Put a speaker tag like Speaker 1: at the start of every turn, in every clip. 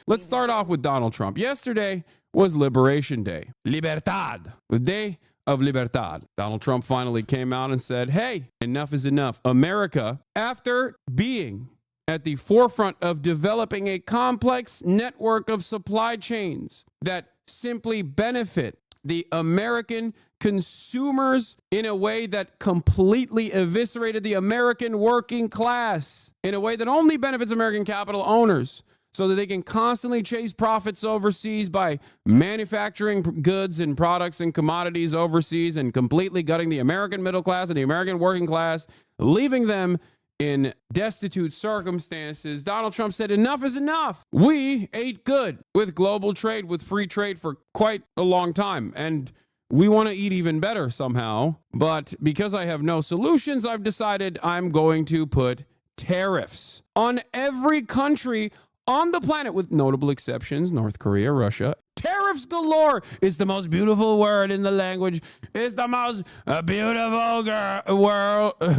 Speaker 1: Let's start off with Donald Trump. Yesterday was Liberation Day. Libertad. The day of Libertad. Donald Trump finally came out and said, hey, enough is enough. America, after being at the forefront of developing a complex network of supply chains that simply benefit the American consumers in a way that completely eviscerated the American working class, in a way that only benefits American capital owners, so that they can constantly chase profits overseas by manufacturing goods and products and commodities overseas and completely gutting the American middle class and the American working class, leaving them in destitute circumstances. Donald Trump said, enough is enough. We ate good with global trade, with free trade for quite a long time. And we want to eat even better somehow. But because I have no solutions, I've decided I'm going to put tariffs on every country on the planet, with notable exceptions, North Korea, Russia. Tariffs galore is the most beautiful word in the language. It's the most beautiful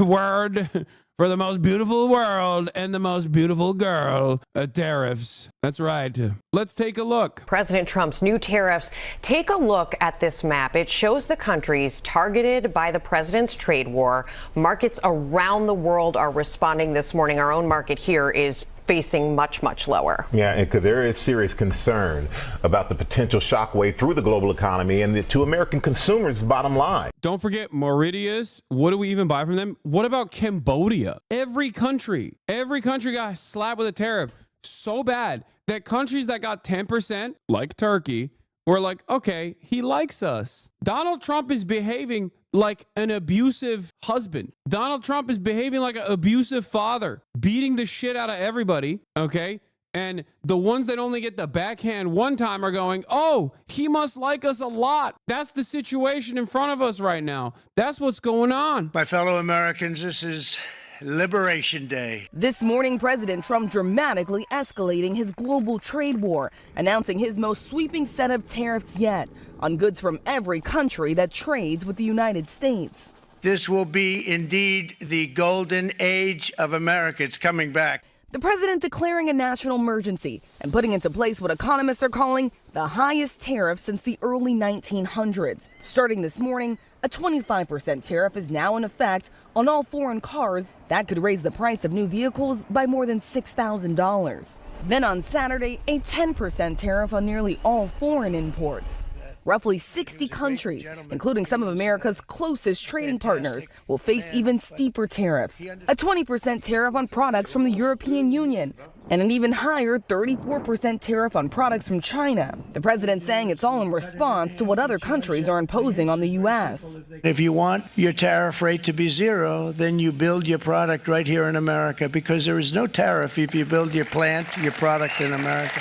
Speaker 1: word for the most beautiful world and the most beautiful girl. Tariffs. That's right. Let's take a look.
Speaker 2: President Trump's new tariffs. Take a look at this map. It shows the countries targeted by the president's trade war. Markets around the world are responding this morning. Our own market here is facing much, much lower.
Speaker 3: Yeah, and because there is serious concern about the potential shockwave through the global economy and to American consumers' bottom line.
Speaker 1: Don't forget Mauritius. What do we even buy from them? What about Cambodia? Every country got slapped with a tariff so bad that countries that got 10%, like Turkey, were like, okay, he likes us. Donald Trump is behaving like an abusive husband. Donald Trump is behaving like an abusive father, beating the shit out of everybody, okay? And the ones that only get the backhand one time are going, oh, he must like us a lot. That's the situation in front of us right now. That's what's going on.
Speaker 4: My fellow Americans, this is Liberation Day.
Speaker 5: This morning, President Trump dramatically escalating his global trade war, announcing his most sweeping set of tariffs yet on goods from every country that trades with the United States.
Speaker 4: This will be indeed the golden age of America. It's coming back.
Speaker 5: The president declaring a national emergency and putting into place what economists are calling the highest tariff since the early 1900s. Starting this morning, a 25% tariff is now in effect on all foreign cars. That could raise the price of new vehicles by more than $6,000. Then on Saturday, a 10% tariff on nearly all foreign imports. Roughly 60 countries, including some of America's closest trading partners, will face even steeper tariffs. A 20% tariff on products from the European Union, and an even higher 34% tariff on products from China. The president saying it's all in response to what other countries are imposing on the U.S.
Speaker 4: If you want your tariff rate to be zero, then you build your product right here in America, because there is no tariff if you build your plant, your product in America.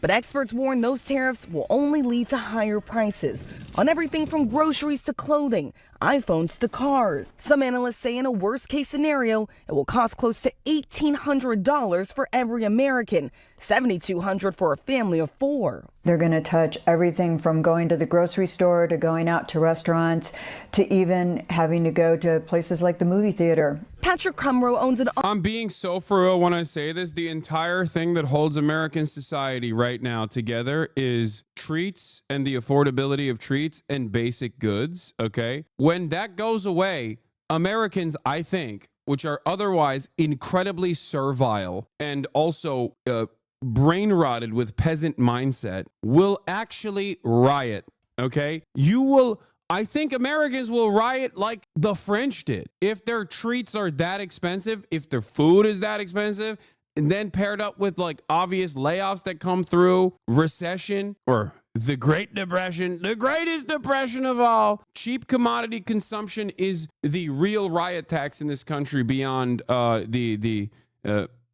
Speaker 5: But experts warn those tariffs will only lead to higher prices on everything from groceries to clothing, iPhones to cars. Some analysts say in a worst-case scenario, it will cost close to $1,800 for every American, $7,200 for a family of four.
Speaker 6: They're going to touch everything from going to the grocery store to going out to restaurants to even having to go to places like the movie theater.
Speaker 5: Patrick Cumrow owns an...
Speaker 1: I'm being so for real when I say this. The entire thing that holds American society right now together is treats and the affordability of treats and basic goods, okay? When that goes away, Americans, I think, which are otherwise incredibly servile and also brain rotted with peasant mindset, will actually riot, okay? I think Americans will riot like the French did. If their treats are that expensive, if their food is that expensive, and then paired up with like obvious layoffs that come through, recession, or the Great Depression, the greatest depression of all. Cheap commodity consumption is the real riot tax in this country beyond the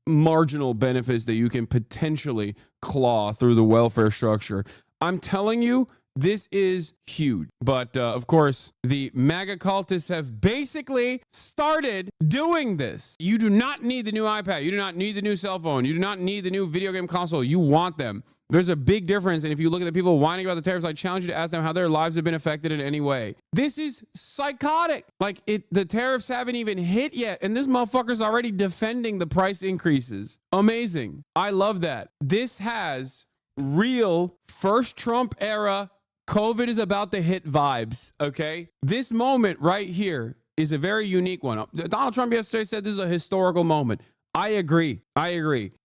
Speaker 1: marginal benefits that you can potentially claw through the welfare structure. I'm telling you, This is huge. But of course, the MAGA cultists have basically started doing this. You do not need the new iPad. You do not need the new cell phone. You do not need the new video game console. You want them. There's a big difference. And if you look at the people whining about the tariffs, I challenge you to ask them how their lives have been affected in any way. This is psychotic. Like, the tariffs haven't even hit yet, and this motherfucker's already defending the price increases. Amazing. I love that. This has real first Trump era COVID is about to hit vibes, okay? This moment right here is a very unique one. Donald Trump yesterday said this is a historical moment. I agree.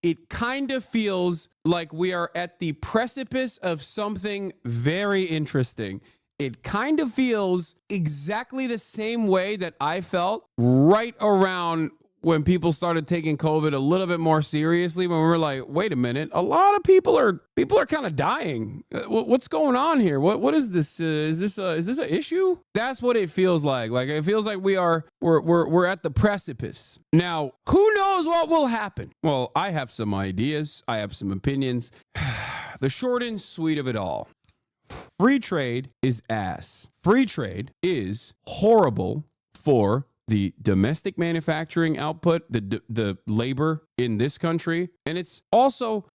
Speaker 1: It kind of feels like we are at the precipice of something very interesting. It kind of feels exactly the same way that I felt right around when people started taking COVID a little bit more seriously, when we were like, wait a minute, a lot of people are kind of dying. What's going on here? What is this? Is this an issue? That's what it feels like. Like, it feels like we're at the precipice. Now, who knows what will happen? Well, I have some ideas. I have some opinions. The short and sweet of it all. Free trade is ass. Free trade is horrible for the domestic manufacturing output, the labor in this country. And it's also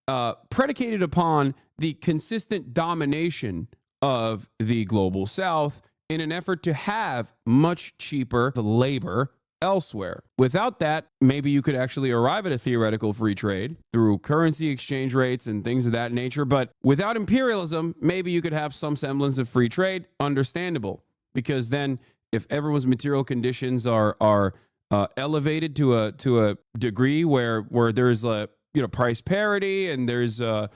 Speaker 1: predicated upon the consistent domination of the global South in an effort to have much cheaper labor elsewhere. Without that, maybe you could actually arrive at a theoretical free trade through currency exchange rates and things of that nature. But without imperialism, maybe you could have some semblance of free trade. Understandable, because then if everyone's material conditions are elevated to a degree where there's a price parity and there's a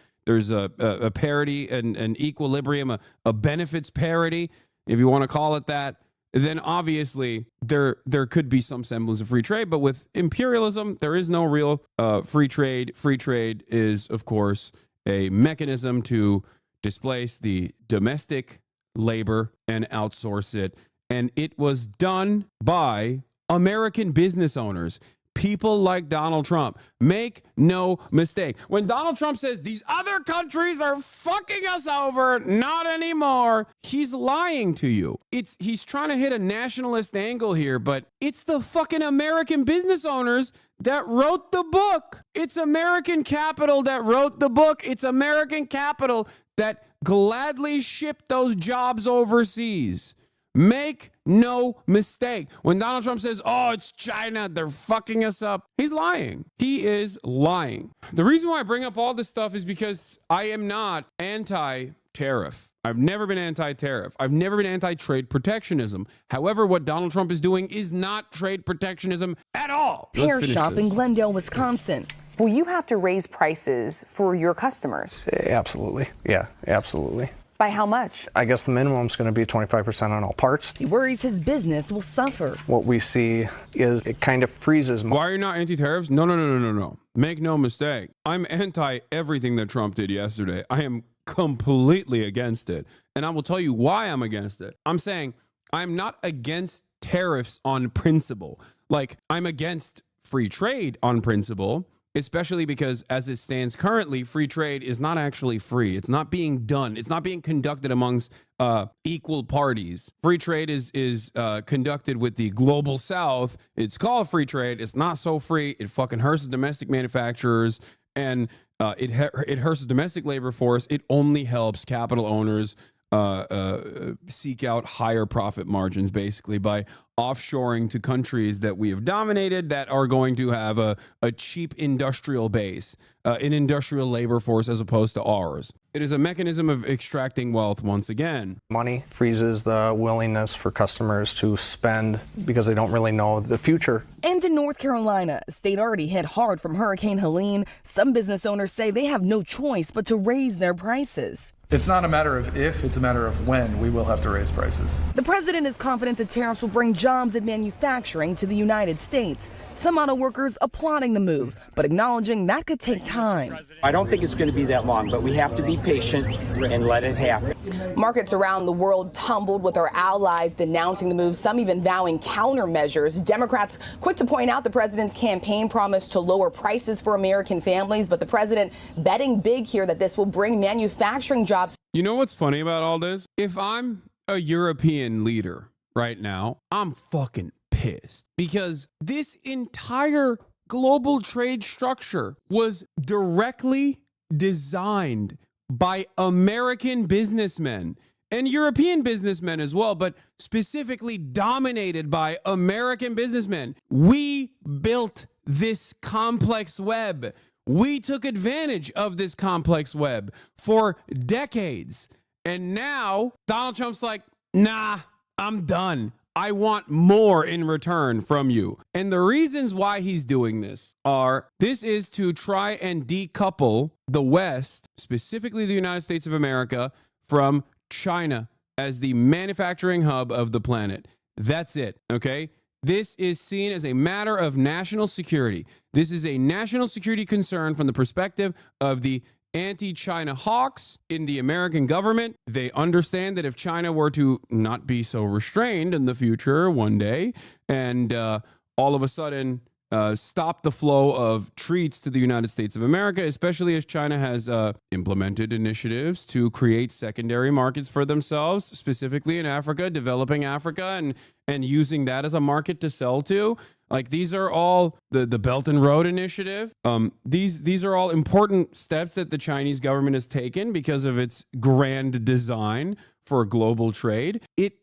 Speaker 1: parity and an equilibrium, a benefits parity, if you want to call it that, then obviously there could be some semblance of free trade. But with imperialism, there is no real free trade. Free trade is, of course, a mechanism to displace the domestic labor and outsource it. And it was done by American business owners, people like Donald Trump. Make no mistake. When Donald Trump says these other countries are fucking us over, not anymore, he's lying to you. He's trying to hit a nationalist angle here, but it's the fucking American business owners that wrote the book. It's American capital that wrote the book. It's American capital that gladly shipped those jobs overseas. Make no mistake. When Donald Trump says, oh, it's China, they're fucking us up, he's lying. He is lying. The reason why I bring up all this stuff is because I am not anti-tariff. I've never been anti-tariff. I've never been anti-trade protectionism. However, what Donald Trump is doing is not trade protectionism at all.
Speaker 5: Hair shop in Glendale, Wisconsin. Will you have to raise prices for your customers?
Speaker 7: Absolutely. Yeah, absolutely.
Speaker 5: By how much?
Speaker 7: I guess the minimum is going to be 25% on all parts.
Speaker 5: He worries his business will suffer.
Speaker 7: What we see is it kind of freezes.
Speaker 1: Why are you not anti-tariffs? No. Make no mistake. I'm anti everything that Trump did yesterday. I am completely against it. And I will tell you why I'm against it. I'm saying I'm not against tariffs on principle. Like, I'm against free trade on principle, especially because as it stands currently, free trade is not actually free. It's not being done. It's not being conducted amongst equal parties. Free trade is conducted with the global South. It's called free trade. It's not so free. It fucking hurts the domestic manufacturers, and it hurts the domestic labor force. It only helps capital owners seek out higher profit margins, basically, by offshoring to countries that we have dominated, that are going to have a cheap industrial base, an industrial labor force as opposed to ours. It is a mechanism of extracting wealth once again.
Speaker 7: Money freezes the willingness for customers to spend because they don't really know the future.
Speaker 5: And in North Carolina, a state already hit hard from Hurricane Helene, some business owners say they have no choice but to raise their prices.
Speaker 8: It's not a matter of if, it's a matter of when we will have to raise prices.
Speaker 5: The president is confident the tariffs will bring jobs jobs and manufacturing to the United States. Some auto workers applauding the move, but acknowledging that could take time.
Speaker 8: I don't think it's going to be that long, but we have to be patient and let it happen.
Speaker 5: Markets around the world tumbled with our allies denouncing the move, some even vowing countermeasures. Democrats quick to point out the president's campaign promise to lower prices for American families, but the president betting big here that this will bring manufacturing jobs.
Speaker 1: You know what's funny about all this? If I'm a European leader right now, I'm fucking pissed because this entire global trade structure was directly designed by American businessmen and European businessmen as well, but specifically dominated by American businessmen. We built this complex web. We took advantage of this complex web for decades. And now Donald Trump's like, nah, I'm done. I want more in return from you. And the reasons why he's doing this is to try and decouple the West, specifically the United States of America, from China as the manufacturing hub of the planet. That's it, okay? This is seen as a matter of national security. This is a national security concern from the perspective of the anti-China hawks in the American government. They understand that if China were to not be so restrained in the future one day and all of a sudden stop the flow of treats to the United States of America, especially as China has implemented initiatives to create secondary markets for themselves, specifically in Africa, developing Africa, and using that as a market to sell to. Like, these are all the Belt and Road Initiative. These are all important steps that the Chinese government has taken because of its grand design for global trade. It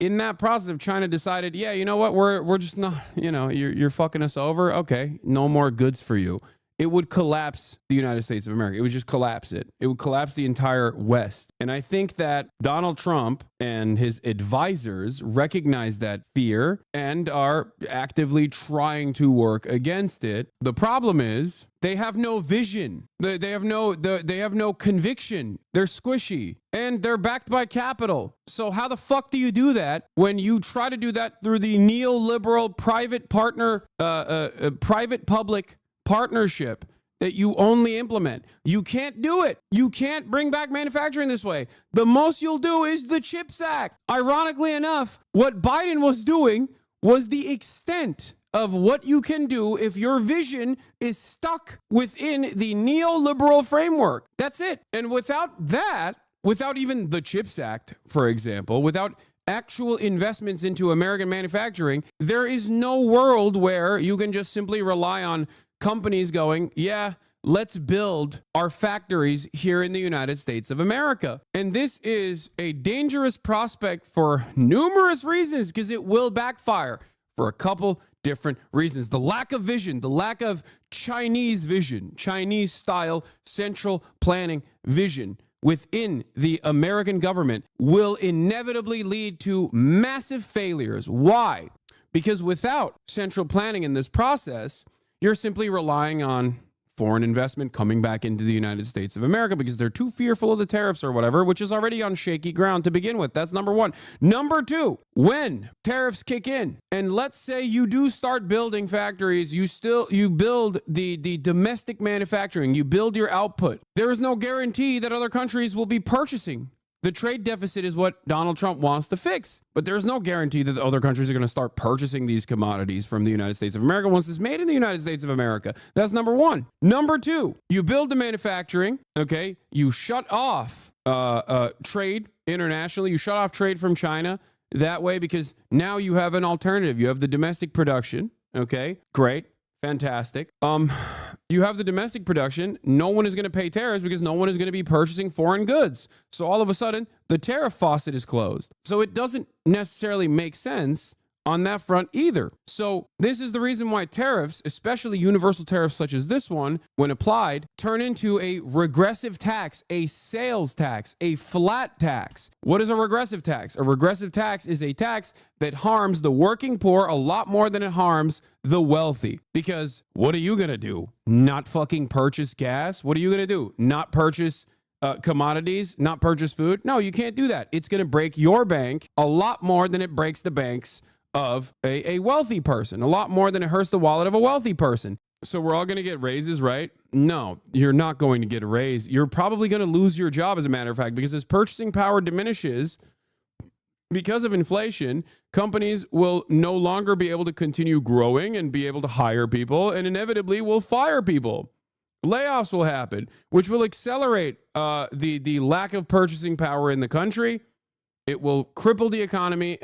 Speaker 1: in that process of China decided, yeah, you know what, we're just not, you're fucking us over. Okay, no more goods for you. It would collapse the United States of America. It would just collapse it. It would collapse the entire West. And I think that Donald Trump and his advisors recognize that fear and are actively trying to work against it. The problem is they have no vision. They have no conviction. They're squishy and they're backed by capital. So how the fuck do you do that when you try to do that through the neoliberal private-public partnership that you only implement? You can't do it. You can't bring back manufacturing this way. The most you'll do is the CHIPS Act. Ironically enough, what Biden was doing was the extent of what you can do if your vision is stuck within the neoliberal framework. That's it. And without that, without even the CHIPS Act, for example, without actual investments into American manufacturing, there is no world where you can just simply rely on companies going, yeah, let's build our factories here in the United States of America. And this is a dangerous prospect for numerous reasons because it will backfire for a couple different reasons. The lack of vision, the lack of Chinese vision, Chinese style central planning vision within the American government will inevitably lead to massive failures. Why? Because without central planning in this process, you're simply relying on foreign investment coming back into the United States of America because they're too fearful of the tariffs or whatever, which is already on shaky ground to begin with. That's number one. Number two, when tariffs kick in, and let's say you do start building factories, you build the domestic manufacturing, you build your output. There is no guarantee that other countries will be purchasing. The trade deficit is what Donald Trump wants to fix, but there's no guarantee that the other countries are going to start purchasing these commodities from the United States of America once it's made in the United States of America. That's number one. Number two, you build the manufacturing, okay? You shut off trade internationally. You shut off trade from China that way because now you have an alternative. You have the domestic production, okay? Great. Fantastic. You have the domestic production. No one is going to pay tariffs because no one is going to be purchasing foreign goods. So all of a sudden, the tariff faucet is closed. So it doesn't necessarily make sense on that front either. So this is the reason why tariffs, especially universal tariffs such as this one, when applied, turn into a regressive tax, a sales tax, a flat tax. What is a regressive tax? A regressive tax is a tax that harms the working poor a lot more than it harms the wealthy. Because what are you going to do? Not fucking purchase gas? What are you going to do? Not purchase commodities, not purchase food? No, you can't do that. It's going to break your bank a lot more than it breaks the banks of a wealthy person, a lot more than it hurts the wallet of a wealthy person. So we're all going to get raises, right? No, you're not going to get a raise. You're probably going to lose your job, as a matter of fact, because as purchasing power diminishes because of inflation, companies will no longer be able to continue growing and be able to hire people, and inevitably will fire people. Layoffs will happen, which will accelerate the lack of purchasing power in the country. It will cripple the economy.